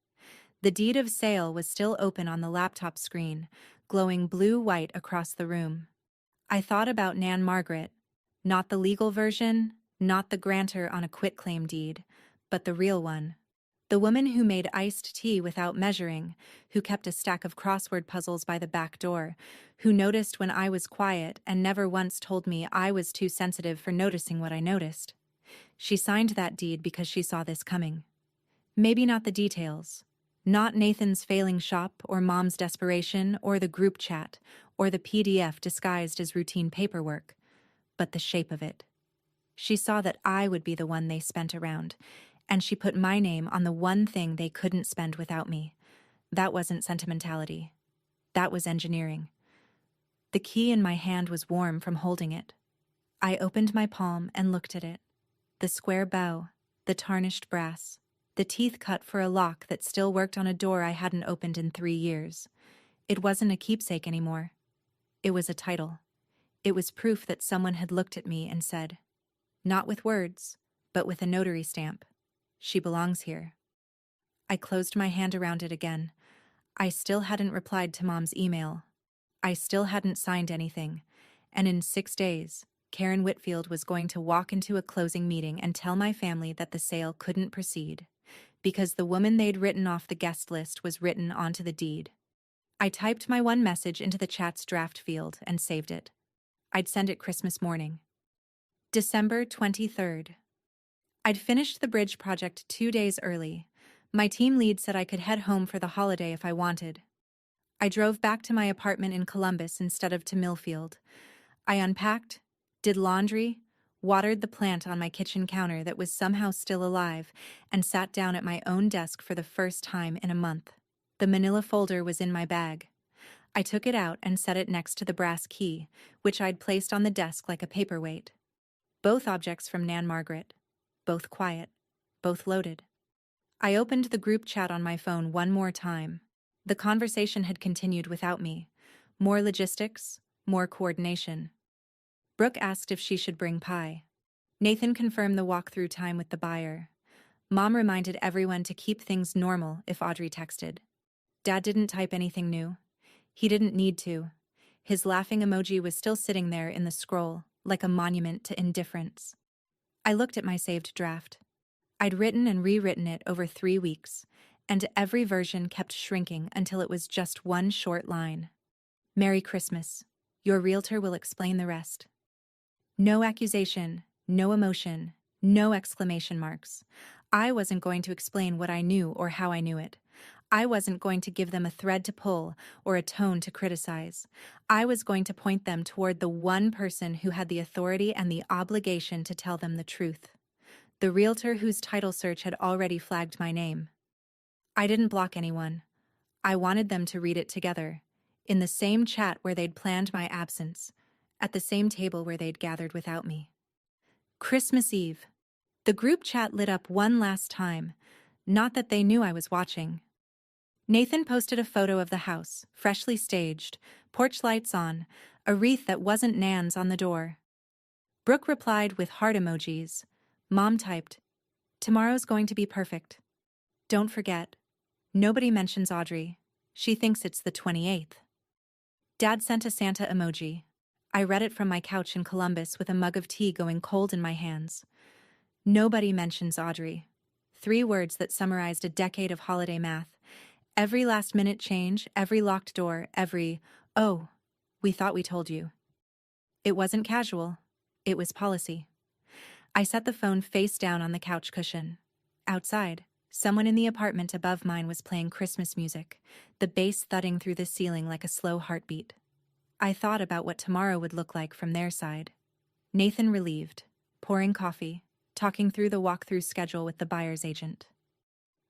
S1: The deed of sale was still open on the laptop screen, glowing blue-white across the room. I thought about Nan Margaret, not the legal version, not the grantor on a quitclaim deed, but the real one. The woman who made iced tea without measuring, who kept a stack of crossword puzzles by the back door, who noticed when I was quiet and never once told me I was too sensitive for noticing what I noticed. She signed that deed because she saw this coming. Maybe not the details. Not Nathan's failing shop or Mom's desperation or the group chat or the PDF disguised as routine paperwork, but the shape of it. She saw that I would be the one they spent around, and she put my name on the one thing they couldn't spend without me. That wasn't sentimentality. That was engineering. The key in my hand was warm from holding it. I opened my palm and looked at it. The square bow, the tarnished brass, the teeth cut for a lock that still worked on a door I hadn't opened in 3 years. It wasn't a keepsake anymore. It was a title. It was proof that someone had looked at me and said, not with words, but with a notary stamp, she belongs here. I closed my hand around it again. I still hadn't replied to Mom's email. I still hadn't signed anything. And in 6 days, Karen Whitfield was going to walk into a closing meeting and tell my family that the sale couldn't proceed, because the woman they'd written off the guest list was written onto the deed. I typed my one message into the chat's draft field and saved it. I'd send it Christmas morning. December 23rd. I'd finished the bridge project 2 days early. My team lead said I could head home for the holiday if I wanted. I drove back to my apartment in Columbus instead of to Millfield. I unpacked, did laundry, watered the plant on my kitchen counter that was somehow still alive, and sat down at my own desk for the first time in a month. The manila folder was in my bag. I took it out and set it next to the brass key, which I'd placed on the desk like a paperweight. Both objects from Nan Margaret. Both quiet. Both loaded. I opened the group chat on my phone one more time. The conversation had continued without me. More logistics, more coordination. Brooke asked if she should bring pie. Nathan confirmed the walkthrough time with the buyer. Mom reminded everyone to keep things normal if Audrey texted. Dad didn't type anything new. He didn't need to. His laughing emoji was still sitting there in the scroll, like a monument to indifference. I looked at my saved draft. I'd written and rewritten it over 3 weeks, and every version kept shrinking until it was just one short line. Merry Christmas. Your realtor will explain the rest. No accusation, no emotion, no exclamation marks. I wasn't going to explain what I knew or how I knew it. I wasn't going to give them a thread to pull or a tone to criticize. I was going to point them toward the one person who had the authority and the obligation to tell them the truth. The realtor whose title search had already flagged my name. I didn't block anyone. I wanted them to read it together, in the same chat where they'd planned my absence, at the same table where they'd gathered without me. Christmas Eve. The group chat lit up one last time, Not that they knew I was watching. Nathan posted a photo of the house, freshly staged, porch lights on, a wreath that wasn't Nan's on the door. Brooke replied with heart emojis. Mom typed, "Tomorrow's going to be perfect. Don't forget. Nobody mentions Audrey. She thinks it's the 28th. Dad sent a Santa emoji. I read it from my couch in Columbus with a mug of tea going cold in my hands. Nobody mentions Audrey. 3 words that summarized a decade of holiday math. Every last-minute change, every locked door, every, "Oh, we thought we told you." It wasn't casual. It was policy. I set the phone face down on the couch cushion. Outside, someone in the apartment above mine was playing Christmas music, the bass thudding through the ceiling like a slow heartbeat. I thought about what tomorrow would look like from their side. Nathan relieved, pouring coffee, talking through the walkthrough schedule with the buyer's agent.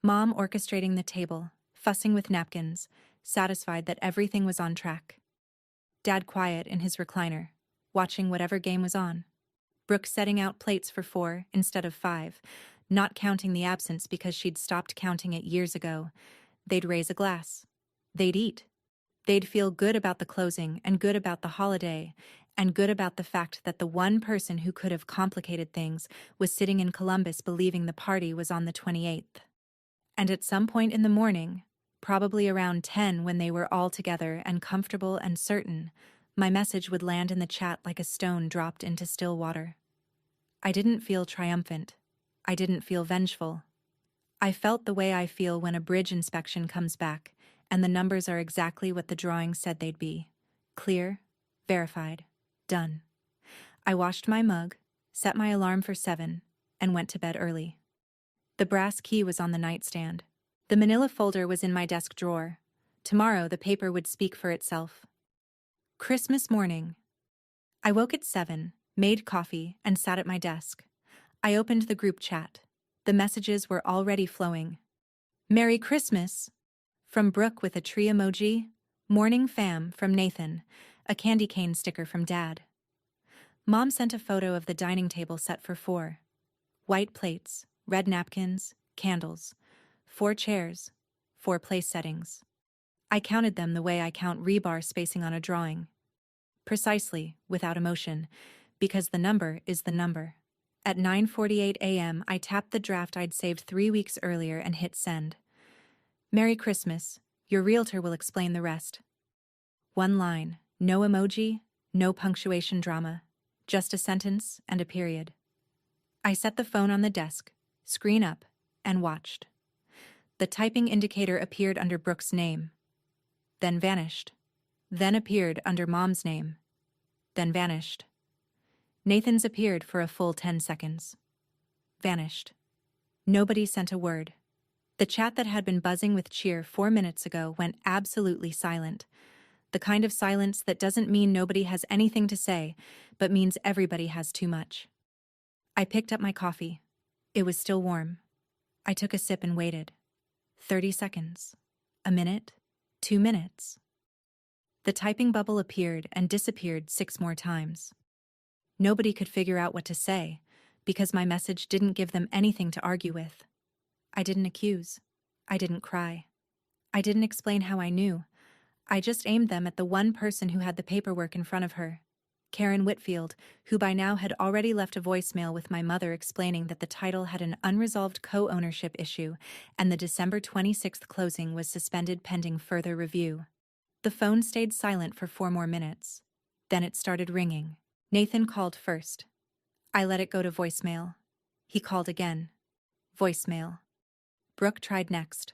S1: Mom orchestrating the table, fussing with napkins, satisfied that everything was on track. Dad quiet in his recliner, watching whatever game was on. Brooke setting out plates for 4 instead of 5, not counting the absence because she'd stopped counting it years ago. They'd raise a glass. They'd eat. They'd feel good about the closing and good about the holiday and good about the fact that the one person who could have complicated things was sitting in Columbus believing the party was on the 28th. And at some point in the morning, probably around 10 when they were all together and comfortable and certain, my message would land in the chat like a stone dropped into still water. I didn't feel triumphant. I didn't feel vengeful. I felt the way I feel when a bridge inspection comes back and the numbers are exactly what the drawing said they'd be. Clear, verified, done. I washed my mug, set my alarm for 7, and went to bed early. The brass key was on the nightstand. The manila folder was in my desk drawer. Tomorrow the paper would speak for itself. Christmas morning. I woke at 7, made coffee, and sat at my desk. I opened the group chat. The messages were already flowing. "Merry Christmas!" from Brooke with a tree emoji. "Morning fam" from Nathan, a candy cane sticker from Dad. Mom sent a photo of the dining table set for 4. White plates, red napkins, candles. 4 chairs, 4 place settings. I counted them the way I count rebar spacing on a drawing. Precisely, without emotion, because the number is the number. At 9:48 a.m., I tapped the draft I'd saved 3 weeks earlier and hit send. "Merry Christmas. Your realtor will explain the rest." 1 line, no emoji, no punctuation drama, just a sentence and a period. I set the phone on the desk, screen up, and watched. The typing indicator appeared under Brooke's name, then vanished, then appeared under Mom's name, then vanished. Nathan's appeared for a full 10 seconds. Vanished. Nobody sent a word. The chat that had been buzzing with cheer 4 minutes ago went absolutely silent. The kind of silence that doesn't mean nobody has anything to say, but means everybody has too much. I picked up my coffee. It was still warm. I took a sip and waited. 30 seconds. A minute. 2 minutes. The typing bubble appeared and disappeared 6 more times. Nobody could figure out what to say, because my message didn't give them anything to argue with. I didn't accuse. I didn't cry. I didn't explain how I knew. I just aimed them at the one person who had the paperwork in front of her, Karen Whitfield, who by now had already left a voicemail with my mother explaining that the title had an unresolved co-ownership issue and the December 26th closing was suspended pending further review. The phone stayed silent for 4 more minutes. Then it started ringing. Nathan called first. I let it go to voicemail. He called again. Voicemail. Brooke tried next.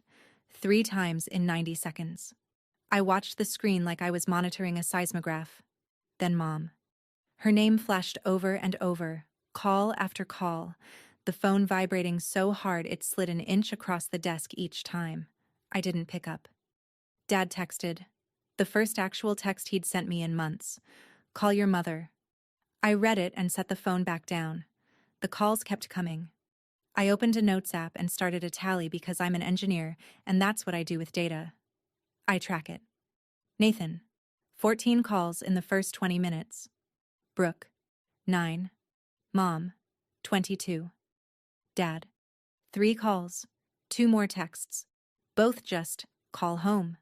S1: 3 times in 90 seconds. I watched the screen like I was monitoring a seismograph. Then Mom. Her name flashed over and over, call after call, the phone vibrating so hard it slid an inch across the desk each time. I didn't pick up. Dad texted. The first actual text he'd sent me in months. "Call your mother." I read it and set the phone back down. The calls kept coming. I opened a notes app and started a tally because I'm an engineer, and that's what I do with data. I track it. Nathan. 14 calls in the first 20 minutes. Brooke. 9. Mom. 22. Dad. 3 calls. 2 more texts. Both just, call home.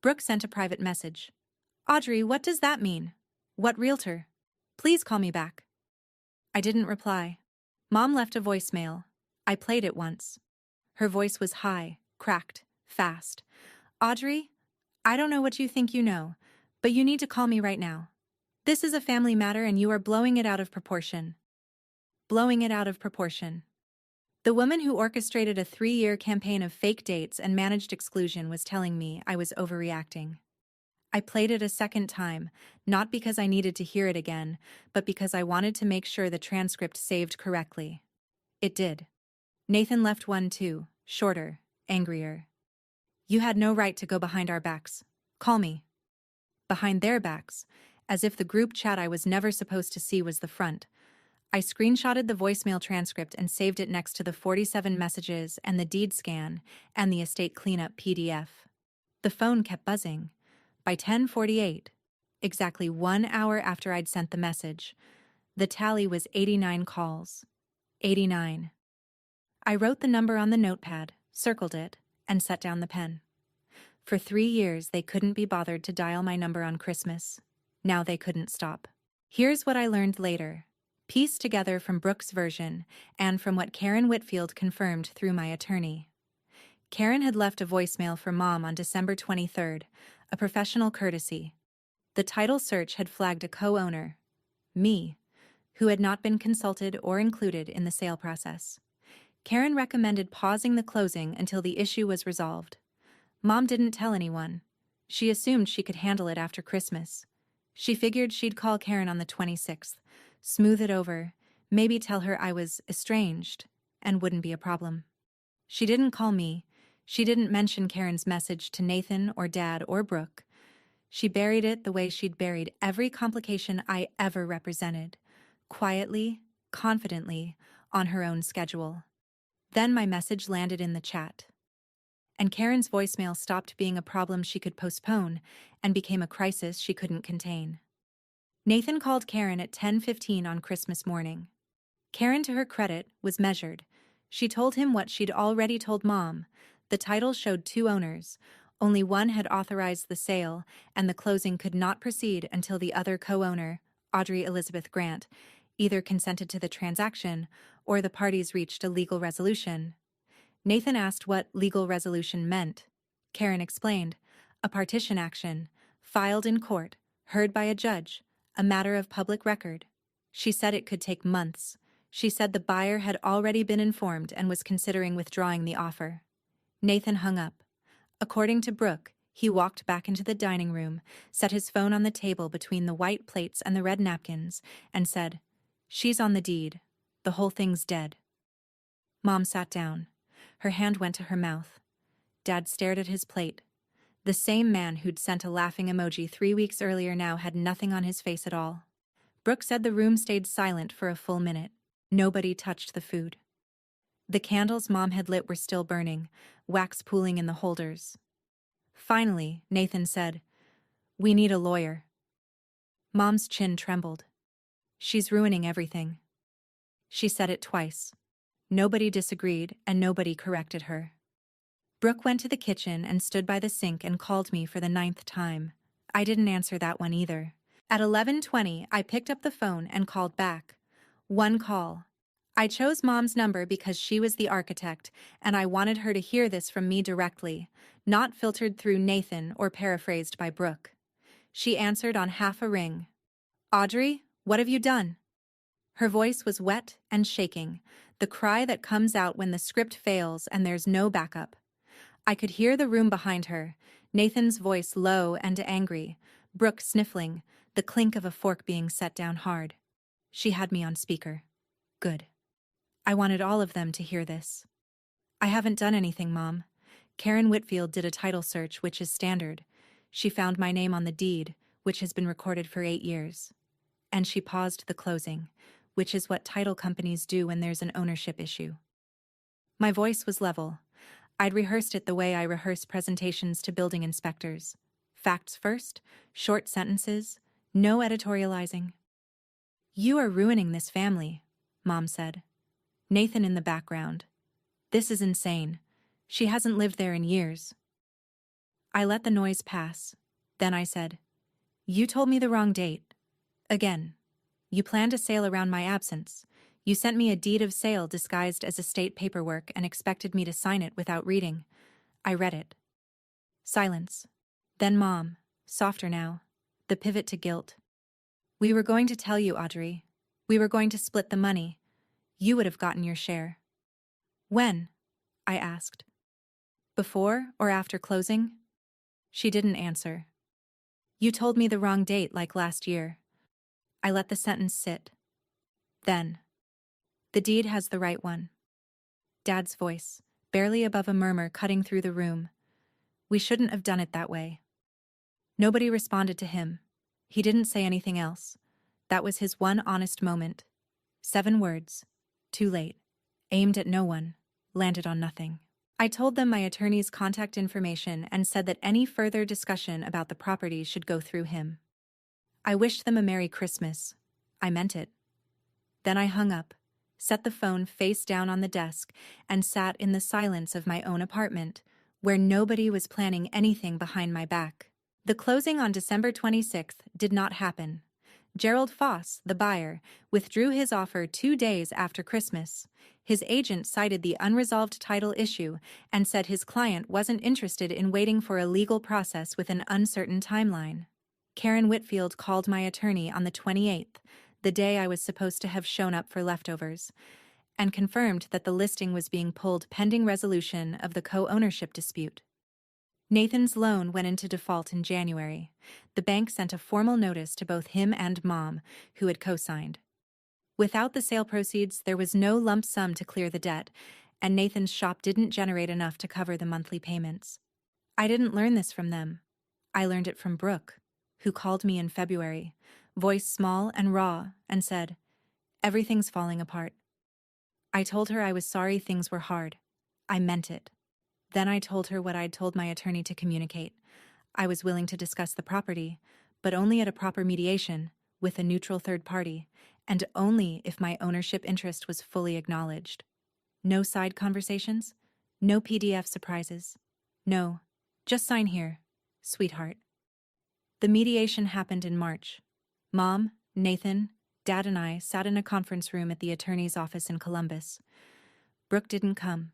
S1: Brooke sent a private message. Audrey, what does that mean? What realtor? Please call me back. I didn't reply. Mom left a voicemail. I played it once. Her voice was high, cracked, fast. Audrey, I don't know what you think you know, but you need to call me right now. This is a family matter and you are blowing it out of proportion. Blowing it out of proportion. The woman who orchestrated a 3-year campaign of fake dates and managed exclusion was telling me I was overreacting. I played it a second time, not because I needed to hear it again, but because I wanted to make sure the transcript saved correctly. It did. Nathan left one too, shorter, angrier. You had no right to go behind our backs. Call me. Behind their backs, as if the group chat I was never supposed to see was the front. I screenshotted the voicemail transcript and saved it next to the 47 messages and the deed scan and the estate cleanup PDF. The phone kept buzzing. By 10:48, exactly 1 hour after I'd sent the message, the tally was 89 calls. 89. I wrote the number on the notepad, circled it, and set down the pen. For 3 years, they couldn't be bothered to dial my number on Christmas. Now they couldn't stop. Here's what I learned later, pieced together from Brooke's version and from what Karen Whitfield confirmed through my attorney. Karen had left a voicemail for Mom on December 23rd, a professional courtesy. The title search had flagged a co-owner, me, who had not been consulted or included in the sale process. Karen recommended pausing the closing until the issue was resolved. Mom didn't tell anyone. She assumed she could handle it after Christmas. She figured she'd call Karen on the 26th, smooth it over, maybe tell her I was estranged, and wouldn't be a problem. She didn't call me. She didn't mention Karen's message to Nathan or Dad or Brooke. She buried it the way she'd buried every complication I ever represented, quietly, confidently, on her own schedule. Then my message landed in the chat. And Karen's voicemail stopped being a problem she could postpone and became a crisis she couldn't contain. Nathan called Karen at 10:15 on Christmas morning. Karen, to her credit, was measured. She told him what she'd already told Mom. The title showed 2 owners. Only one had authorized the sale, and the closing could not proceed until the other co-owner, Audrey Elizabeth Grant, either consented to the transaction or the parties reached a legal resolution. Nathan asked what legal resolution meant. Karen explained, a partition action, filed in court, heard by a judge, a matter of public record. She said it could take months. She said the buyer had already been informed and was considering withdrawing the offer. Nathan hung up. According to Brooke, he walked back into the dining room, set his phone on the table between the white plates and the red napkins, and said, "She's on the deed. The whole thing's dead." Mom sat down. Her hand went to her mouth. Dad stared at his plate. The same man who'd sent a laughing emoji 3 weeks earlier now had nothing on his face at all. Brooke said the room stayed silent for a full minute. Nobody touched the food. The candles Mom had lit were still burning, wax pooling in the holders. Finally, Nathan said, "We need a lawyer." Mom's chin trembled. "She's ruining everything." She said it twice. Nobody disagreed, and nobody corrected her. Brooke went to the kitchen and stood by the sink and called me for the 9th time. I didn't answer that one either. At 11:20, I picked up the phone and called back. 1 call. I chose Mom's number because she was the architect, and I wanted her to hear this from me directly, not filtered through Nathan or paraphrased by Brooke. She answered on half a ring. "Audrey, what have you done?" Her voice was wet and shaking, the cry that comes out when the script fails and there's no backup. I could hear the room behind her, Nathan's voice low and angry, Brooke sniffling, the clink of a fork being set down hard. She had me on speaker. Good. I wanted all of them to hear this. "I haven't done anything, Mom. Karen Whitfield did a title search, which is standard. She found my name on the deed, which has been recorded for 8 years. And she paused the closing, which is what title companies do when there's an ownership issue." My voice was level. I'd rehearsed it the way I rehearse presentations to building inspectors. Facts first, short sentences, no editorializing. "You are ruining this family," Mom said. Nathan in the background. "This is insane. She hasn't lived there in years. I let the noise pass. Then I said, "You told me the wrong date. Again. You planned a sale around my absence. You sent me a deed of sale disguised as estate paperwork and expected me to sign it without reading. I read it." Silence. Then Mom, softer now, the pivot to guilt. "We were going to tell you, Audrey. We were going to split the money. You would have gotten your share." "When?" I asked. "Before or after closing?" She didn't answer. "You told me the wrong date like last year." I let the sentence sit. Then, "The deed has the right one." Dad's voice, barely above a murmur cutting through the room. "We shouldn't have done it that way." Nobody responded to him. He didn't say anything else. That was his one honest moment. 7 words. Too late. Aimed at no one. Landed on nothing. I told them my attorney's contact information and said that any further discussion about the property should go through him. I wished them a Merry Christmas. I meant it. Then I hung up, set the phone face down on the desk, and sat in the silence of my own apartment, where nobody was planning anything behind my back. The closing on December 26th did not happen. Gerald Foss, the buyer, withdrew his offer 2 days after Christmas. His agent cited the unresolved title issue and said his client wasn't interested in waiting for a legal process with an uncertain timeline. Karen Whitfield called my attorney on the 28th, the day I was supposed to have shown up for leftovers, and confirmed that the listing was being pulled pending resolution of the co-ownership dispute. Nathan's loan went into default in January. The bank sent a formal notice to both him and Mom, who had co-signed. Without the sale proceeds, there was no lump sum to clear the debt, and Nathan's shop didn't generate enough to cover the monthly payments. I didn't learn this from them. I learned it from Brooke, who called me in February, voice small and raw, and said, "Everything's falling apart." I told her I was sorry things were hard. I meant it. Then I told her what I'd told my attorney to communicate. I was willing to discuss the property, but only at a proper mediation, with a neutral third party, and only if my ownership interest was fully acknowledged. No side conversations, no PDF surprises. No, just sign here, sweetheart. The mediation happened in March. Mom, Nathan, Dad and I sat in a conference room at the attorney's office in Columbus. Brooke didn't come.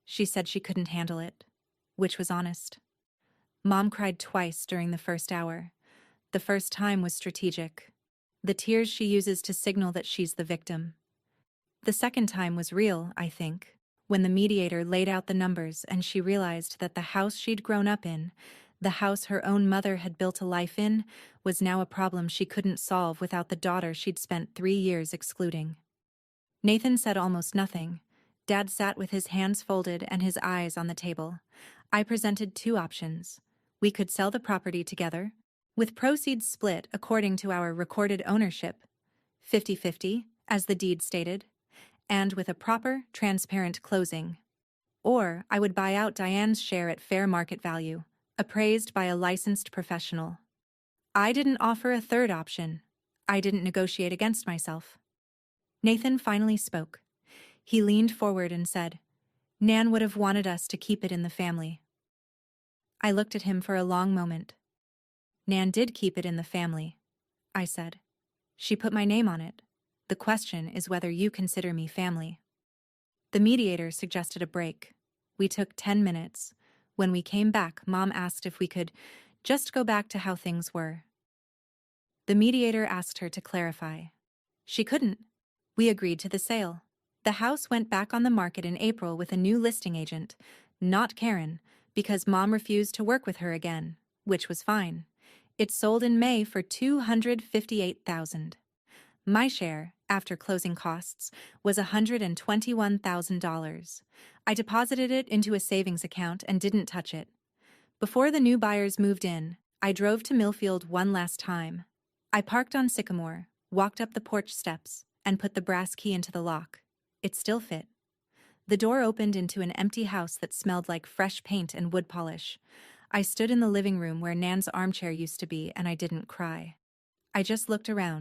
S1: She said she couldn't handle it, which was honest. Mom cried twice during the first hour. The first time was strategic. The tears she uses to signal that she's the victim. The second time was real, I think, when the mediator laid out the numbers and she realized that the house she'd grown up in, the house her own mother had built a life in, was now a problem she couldn't solve without the daughter she'd spent 3 years excluding. Nathan said almost nothing. Dad sat with his hands folded and his eyes on the table. I presented 2 options. We could sell the property together, with proceeds split according to our recorded ownership, 50-50, as the deed stated, and with a proper, transparent closing. Or I would buy out Diane's share at fair market value, appraised by a licensed professional. I didn't offer a third option. I didn't negotiate against myself. Nathan finally spoke. He leaned forward and said, "Nan would have wanted us to keep it in the family." I looked at him for a long moment. "Nan did keep it in the family," I said. "She put my name on it. The question is whether you consider me family." The mediator suggested a break. We took 10 minutes. When we came back, Mom asked if we could just go back to how things were. The mediator asked her to clarify. She couldn't. We agreed to the sale. The house went back on the market in April with a new listing agent, not Karen, because Mom refused to work with her again, which was fine. It sold in May for $258,000. My share, after closing costs, was $121,000. I deposited it into a savings account and didn't touch it. Before the new buyers moved in, I drove to Millfield one last time. I parked on Sycamore, walked up the porch steps, and put the brass key into the lock. It still fit. The door opened into an empty house that smelled like fresh paint and wood polish. I stood in the living room where Nan's armchair used to be, and I didn't cry. I just looked around.